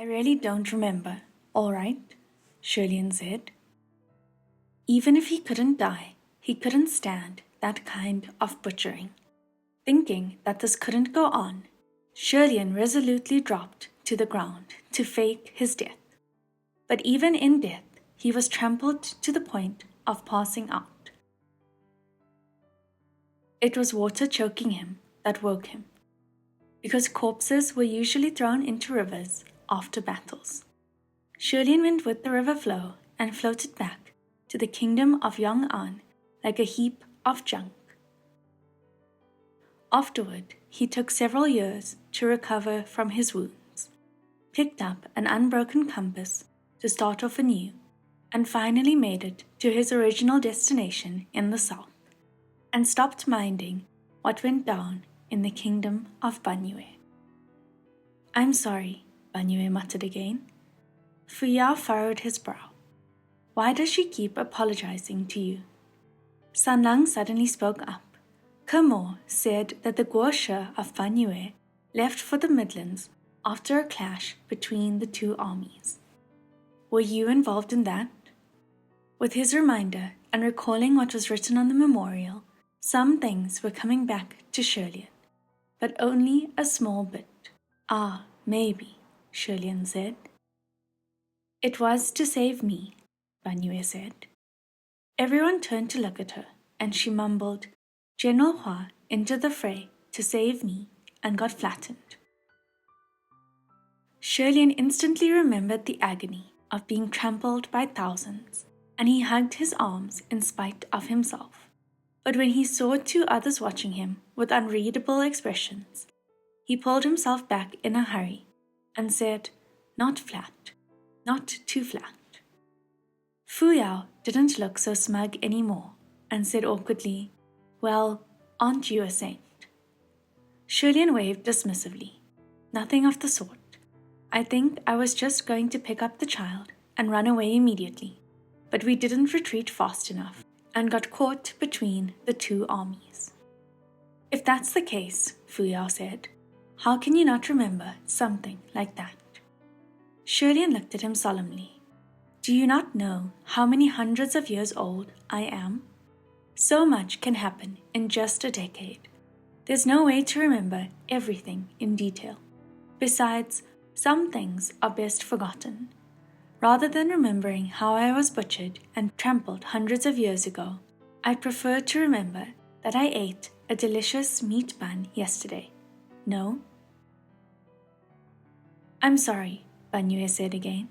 really don't remember, all right, HuaLian said. Even if he couldn't die, he couldn't stand that kind of butchering. Thinking that this couldn't go on, HuaLian resolutely dropped to the ground to fake his death. But even in death, he was trampled to the point of passing out. It was water choking him that woke him, because corpses were usually thrown into rivers after battles. HuaLian went with the river flow and floated back to the kingdom of Yong'an like a heap of junk. Afterward, he took several years to recover from his wounds, picked up an unbroken compass to start off anew, and finally made it to his original destination in the south, and stopped minding what went down in the kingdom of Banyue. "I'm sorry," Banyue muttered again. Fu Yao furrowed his brow. "Why does she keep apologizing to you?" Sanlang suddenly spoke up. Kermo said that the Guoshe of Banyue left for the Midlands after a clash between the two armies. Were you involved in that? With his reminder and recalling what was written on the memorial, some things were coming back to HuaLian, but only a small bit. "Ah, maybe," HuaLian said. "It was to save me," Banyue said. Everyone turned to look at her, and she mumbled, "General Hua entered the fray to save me and got flattened." HuaLian instantly remembered the agony of being trampled by thousands, and he hugged his arms in spite of himself. But when he saw two others watching him with unreadable expressions, he pulled himself back in a hurry and said, "Not flat, not too flat." Fu Yao didn't look so smug anymore and said awkwardly, "Well, aren't you a saint?" HuaLian waved dismissively. "Nothing of the sort. I think I was just going to pick up the child and run away immediately, but we didn't retreat fast enough and got caught between the two armies." "If that's the case," Fu Yao said, "how can you not remember something like that?" HuaLian looked at him solemnly. "Do you not know how many hundreds of years old I am? So much can happen in just a decade. There's no way to remember everything in detail. Besides, some things are best forgotten. Rather than remembering how I was butchered and trampled hundreds of years ago, I'd prefer to remember that I ate a delicious meat bun yesterday. No?" "I'm sorry," Banyue said again.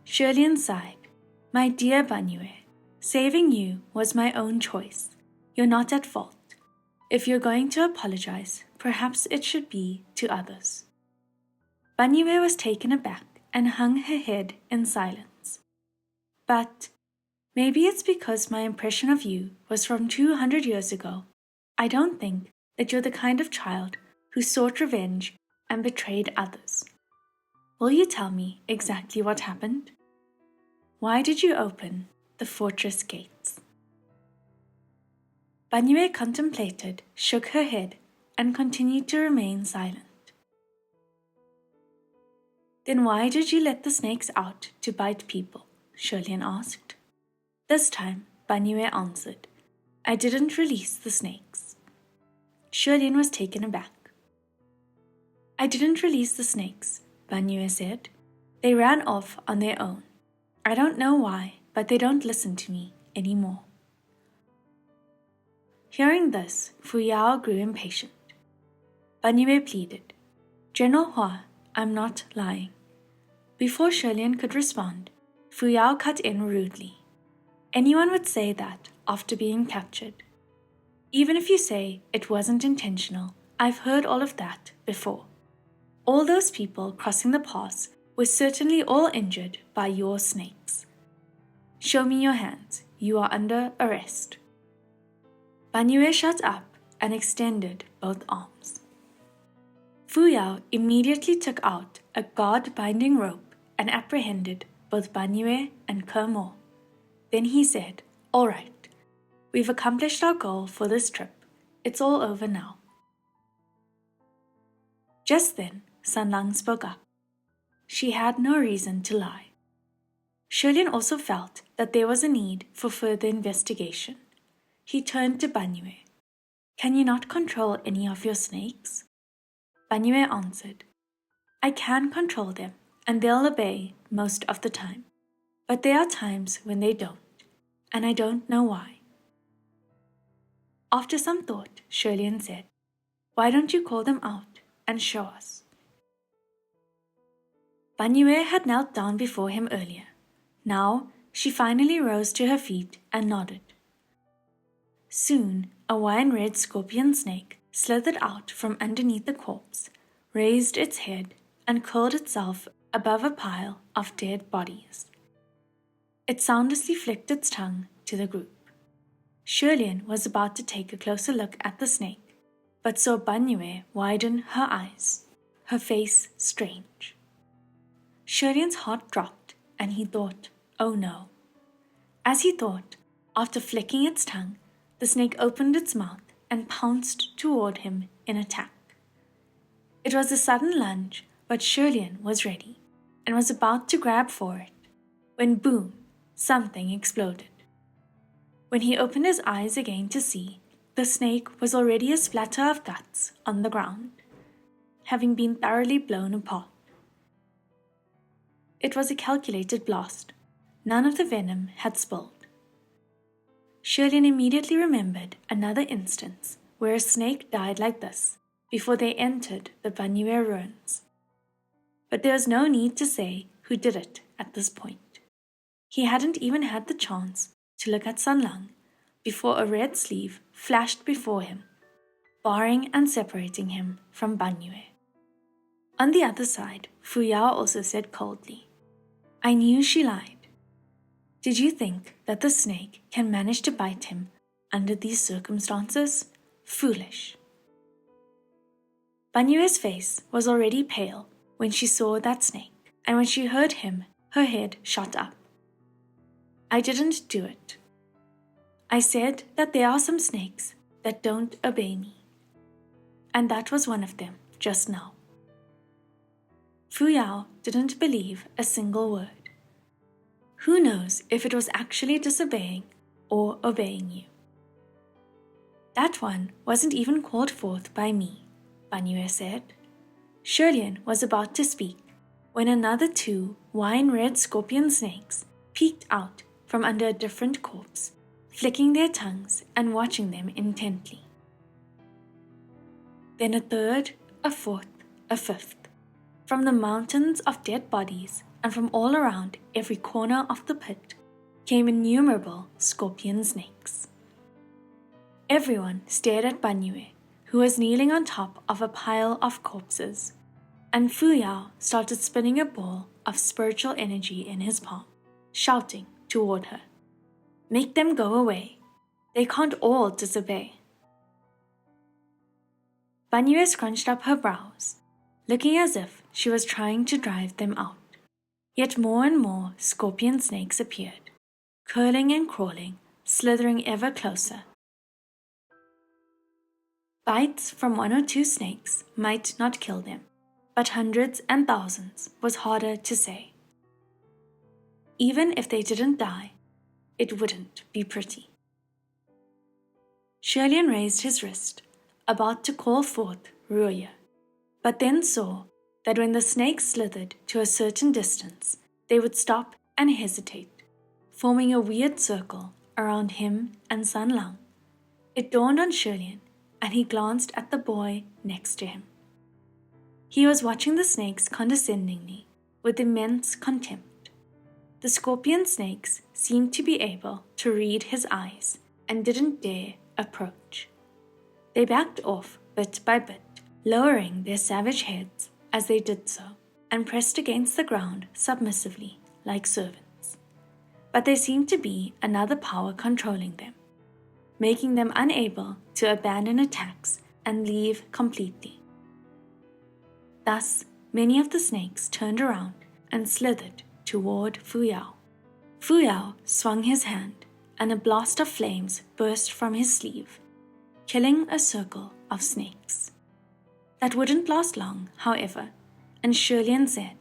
HuaLian sighed. "My dear Banyue, saving you was my own choice. You're not at fault. If you're going to apologize, perhaps it should be to others." Banyue was taken aback and hung her head in silence. "But maybe it's because my impression of you was from 200 years ago. I don't think that you're the kind of child who sought revenge and betrayed others. Will you tell me exactly what happened? Why did you open the fortress gates?" Banyue contemplated, shook her head, and continued to remain silent. "Then why did you let the snakes out to bite people?" HuaLian asked. This time, Banyue answered, "I didn't release the snakes." HuaLian was taken aback. "I didn't release the snakes," Banyue said. "They ran off on their own. I don't know why, but they don't listen to me anymore." Hearing this, Fu Yao grew impatient. Banyue pleaded, "General Hua, I'm not lying." Before HuaLian could respond, Fu Yao cut in rudely. "Anyone would say that after being captured. Even if you say it wasn't intentional, I've heard all of that before. All those people crossing the pass were certainly all injured by your snakes. Show me your hands. You are under arrest." Banyue shut up and extended both arms. Fu Yao immediately took out a guard-binding rope and apprehended both Banyue and Kermo. Then he said, "All right, we've accomplished our goal for this trip. It's all over now." Just then, Sanlang spoke up. She had no reason to lie. HuaLian also felt that there was a need for further investigation. He turned to Banyue. "Can you not control any of your snakes?" Banyue answered, "I can control them, and they'll obey most of the time. But there are times when they don't, and I don't know why." After some thought, HuaLian said, "Why don't you call them out and show us?" Banyue had knelt down before him earlier. Now she finally rose to her feet and nodded. Soon a wine-red scorpion snake slithered out from underneath the corpse, raised its head, and curled itself above a pile of dead bodies. It soundlessly flicked its tongue to the group. HuaLian was about to take a closer look at the snake, but saw Banyue widen her eyes, her face strange. HuaLian's heart dropped, and he thought, "Oh no." As he thought, after flicking its tongue, the snake opened its mouth and pounced toward him in attack. It was a sudden lunge, but HuaLian was ready and was about to grab for it when boom, something exploded. When he opened his eyes again to see, the snake was already a splatter of guts on the ground, having been thoroughly blown apart. It was a calculated blast. None of the venom had spilled. HuaLian immediately remembered another instance where a snake died like this before they entered the Banyue ruins. But there was no need to say who did it at this point. He hadn't even had the chance to look at Sanlang before a red sleeve flashed before him, barring and separating him from Banyue. On the other side, Fu Yao also said coldly, "I knew she lied. Did you think that the snake can manage to bite him under these circumstances? Foolish." Banyue's face was already pale when she saw that snake, and when she heard him, her head shot up. "I didn't do it. I said that there are some snakes that don't obey me, and that was one of them just now." Fu Yao didn't believe a single word. Who knows if it was actually disobeying or obeying you? "That one wasn't even called forth by me," Banyue said. HuaLian was about to speak when another 2 wine-red scorpion snakes peeked out from under a different corpse, flicking their tongues and watching them intently. Then a third, a fourth, a fifth. From the mountains of dead bodies and from all around every corner of the pit came innumerable scorpion snakes. Everyone stared at Banyue, who was kneeling on top of a pile of corpses, and Fu Yao started spinning a ball of spiritual energy in his palm, shouting toward her, "Make them go away. They can't all disobey." Banyue scrunched up her brows, looking as if she was trying to drive them out. Yet more and more scorpion snakes appeared, curling and crawling, slithering ever closer. Bites from 1 or 2 snakes might not kill them, but hundreds and thousands was harder to say. Even if they didn't die, it wouldn't be pretty. HuaLian raised his wrist, about to call forth Ruya, but then saw that when the snakes slithered to a certain distance, they would stop and hesitate, forming a weird circle around him and Sanlang. It dawned on HuaLian, and he glanced at the boy next to him. He was watching the snakes condescendingly, with immense contempt. The scorpion snakes seemed to be able to read his eyes and didn't dare approach. They backed off bit by bit, lowering their savage heads as they did so, and pressed against the ground submissively like servants. But there seemed to be another power controlling them, making them unable to abandon attacks and leave completely. Thus, many of the snakes turned around and slithered toward Fu Yao. Fu Yao swung his hand, and a blast of flames burst from his sleeve, killing a circle of snakes. That wouldn't last long, however, and HuaLian said,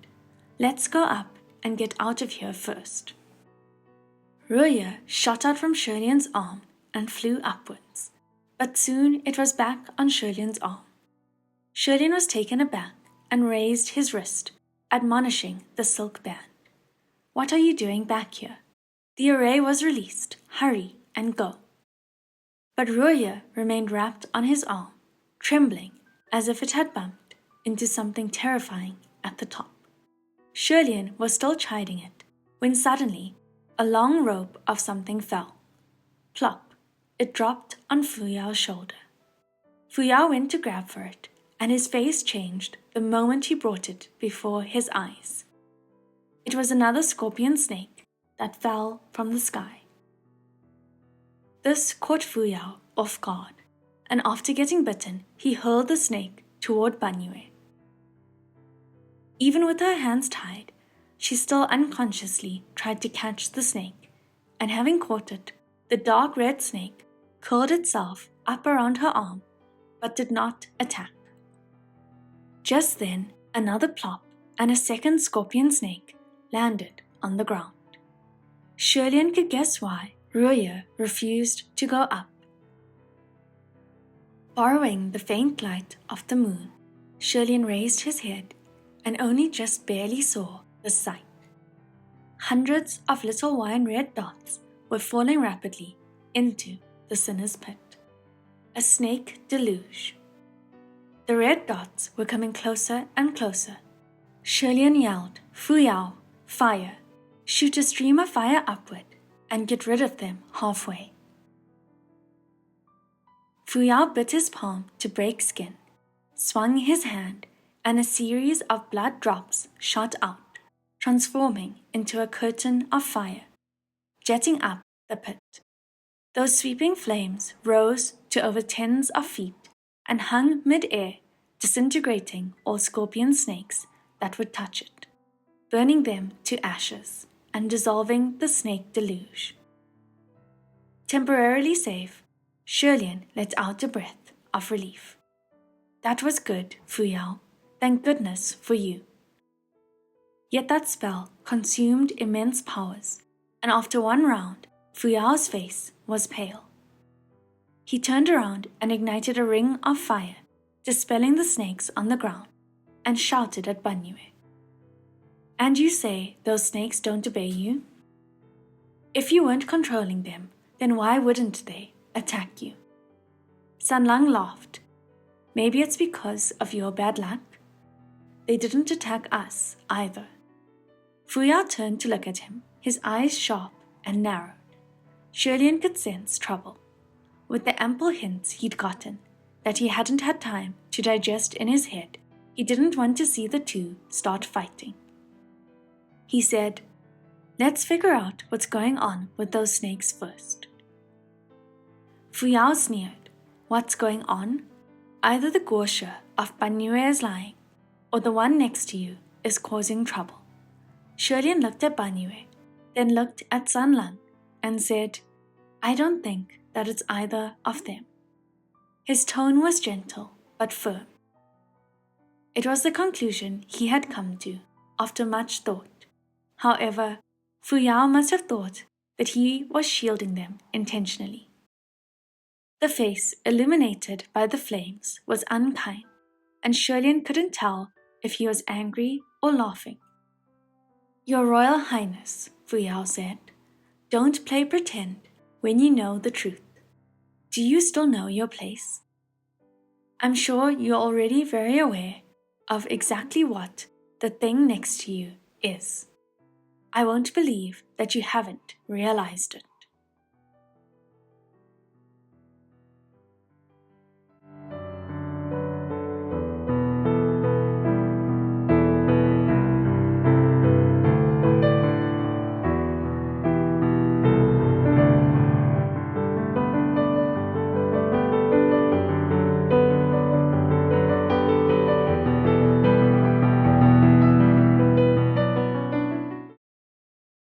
Let's go up and get out of here first. HuaLian shot out from HuaLian's arm and flew upwards, but soon it was back on HuaLian's arm. HuaLian was taken aback and raised his wrist, admonishing the silk band. What are you doing back here? The array was released. Hurry and go. But HuaLian remained wrapped on his arm, trembling as if it had bumped into something terrifying at the top. HuaLian was still chiding it when suddenly a long rope of something fell. Plop! It dropped on Fuyao's shoulder. Fuyao went to grab for it, and his face changed the moment he brought it before his eyes. It was another scorpion snake that fell from the sky. This caught Fuyao off guard, and after getting bitten, he hurled the snake toward Banyue. Even with her hands tied, she still unconsciously tried to catch the snake, and having caught it, the dark red snake curled itself up around her arm, but did not attack. Just then, another plop and a second scorpion snake landed on the ground. HuaLian could guess why HuaLian refused to go up. Borrowing the faint light of the moon, HuaLian raised his head and only just barely saw the sight. Hundreds of little wine red dots were falling rapidly into the sinner's pit. A snake deluge. The red dots were coming closer and closer. HuaLian yelled, "Fuyao, fire! Shoot a stream of fire upward and get rid of them halfway." Fuyao bit his palm to break skin, swung his hand, and a series of blood drops shot out, transforming into a curtain of fire, jetting up the pit. Those sweeping flames rose to over tens of feet and hung mid-air, disintegrating all scorpion snakes that would touch it, burning them to ashes and dissolving the snake deluge. Temporarily safe, HuaLian let out a breath of relief. That was good, Fuyao. Thank goodness for you. Yet that spell consumed immense powers, and after one round, Fuyao's face was pale. He turned around and ignited a ring of fire, dispelling the snakes on the ground, and shouted at Banyue. "And you say those snakes don't obey you? If you weren't controlling them, then why wouldn't they attack you?" Sanlang laughed. "Maybe it's because of your bad luck. They didn't attack us either." Fuyao turned to look at him, his eyes sharp and narrowed. HuaLian could sense trouble. With the ample hints he'd gotten that he hadn't had time to digest in his head, he didn't want to see the two start fighting. He said, "Let's figure out what's going on with those snakes first." Fuyao sneered. "What's going on? Either the Gosha of Banyue is lying, or the one next to you is causing trouble." HuaLian looked at Banyue, then looked at Sanlang, and said, "I don't think that it's either of them." His tone was gentle but firm. It was the conclusion he had come to after much thought. However, Fuyao must have thought that he was shielding them intentionally. The face illuminated by the flames was unkind, and HuaLian couldn't tell if he was angry or laughing. "Your Royal Highness," Fuyao said, "don't play pretend when you know the truth. Do you still know your place? I'm sure you're already very aware of exactly what the thing next to you is. I won't believe that you haven't realized it."